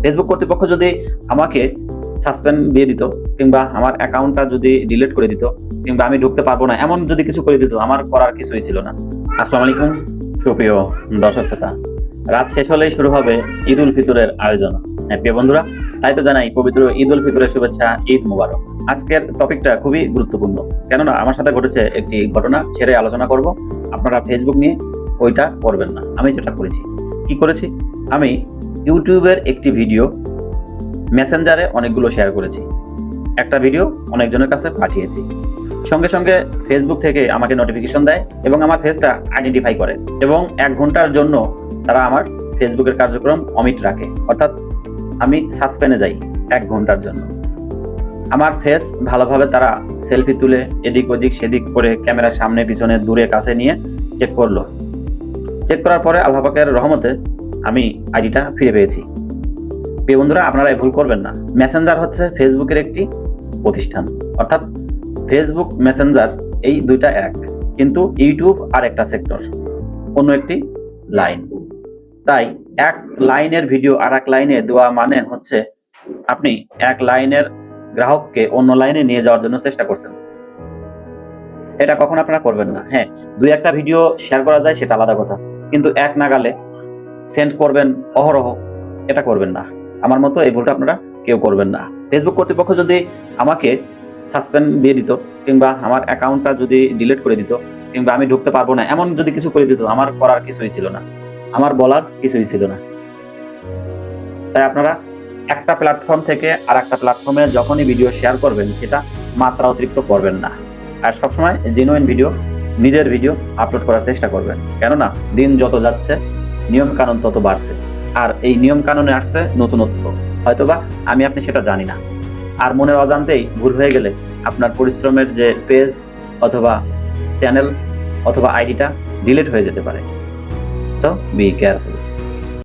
Facebook কর্তৃপক্ষ যদি আমাকে সাসপেন্ড দিয়ে দিত, কিংবা আমার অ্যাকাউন্টটা যদি ডিলিট করে দিত, কিংবা আমি ঢুকতে পারবো না এমন যদি কিছু করে দিত, আমার করার কিছুই ছিল না। আসসালামু আলাইকুম সুপ্রিয় দর্শক শ্রোতা, রাত শেষ হলেই শুরু হবে ঈদ উল ফিতরের আয়োজন। হ্যাঁ প্রিয় বন্ধুরা, তাই তো জানাই পবিত্র ঈদ উল ফিতরের শুভেচ্ছা, ঈদ মুবারক। আজকের টপিকটা খুবই গুরুত্বপূর্ণ, কেননা আমার সাথে ঘটেছে একটি ঘটনা, ছেড়ে আলোচনা করব। আপনারা ফেসবুক নিয়ে ওইটা করবেন না। আমি যেটা করেছি, কি করেছি, আমি ইউটিউবের একটি ভিডিও মেসেঞ্জারে অনেকগুলো শেয়ার করেছি, একটা ভিডিও অনেকজনের কাছে পাঠিয়েছি, সঙ্গে সঙ্গে ফেসবুক থেকে আমাকে নোটিফিকেশন দেয় এবং আমার ফেসটা আইডেন্টিফাই করে, এবং 1 ঘন্টার জন্য তারা আমার ফেসবুকের কার্যক্রম অমিট রাখে, অর্থাৎ আমি সাসপেন্ডে যাই 1 ঘন্টার জন্য। আমার ফেস ভালোভাবে তারা সেলফি তুলে এদিক ওদিক সেদিক করে ক্যামেরার সামনে পিছনে দূরে কাছে নিয়ে চেক করলো। চেক করার পরে আল্লাহ পাকের রহমতে আমি আইডিটা ফিরে পেয়েছি। প্রিয় বন্ধুরা, আপনারা ভুল করবেন না। মেসেঞ্জার হচ্ছে ফেসবুকের একটি প্রতিষ্ঠান, অর্থাৎ ফেসবুক মেসেঞ্জার এই দুইটা এক, কিন্তু ইউটিউব আর একটা সেক্টর, অন্য একটি লাইন। তাই এক লাইনের ভিডিও আর এক লাইনে দেওয়া মানে হচ্ছে আপনি এক লাইনের গ্রাহককে অন্য লাইনে নিয়ে যাওয়ার জন্য চেষ্টা করছেন। এটা কখন আপনারা করবেন না। হ্যাঁ, 2-1টা ভিডিও শেয়ার করা যায়, সেটা আলাদা কথা, কিন্তু এক নাগালে সেন্ড করবেন অহরহ, এটা করবেন না। আমার মতো এই ভুলটা আপনারা কেউ করবেন না। ফেসবুক কর্তৃপক্ষ যদি আমাকে সাসপেন্ড দিয়ে দিত, কিংবা আমার অ্যাকাউন্টটা যদি ডিলিট করে দিত, কিংবা আমি ঢুকতে পারবো না এমন যদি কিছু করে দিত, আমার করার কিছুই ছিল না, আমার বলার কিছুই ছিল না। তাই আপনারা একটা প্ল্যাটফর্ম থেকে আর একটা প্ল্যাটফর্মে যখনই ভিডিও শেয়ার করবেন, সেটা মাত্রা অতিরিক্ত করবেন না। আর সবসময় জেনুইন ভিডিও, নিজের ভিডিও আপলোড করার চেষ্টা করবেন, কেননা দিন যত যাচ্ছে নিয়ম কানুন তত বাড়ছে, আর এই নিয়ম কানুনে আসছে নতুনত্ব, হয়তোবা আমি আপনি সেটা জানি না। আর মনের অজান্তেই ভুল হয়ে গেলে আপনার পরিশ্রমের যে পেজ অথবা চ্যানেল অথবা আইডিটা ডিলিট হয়ে যেতে পারে। So be careful.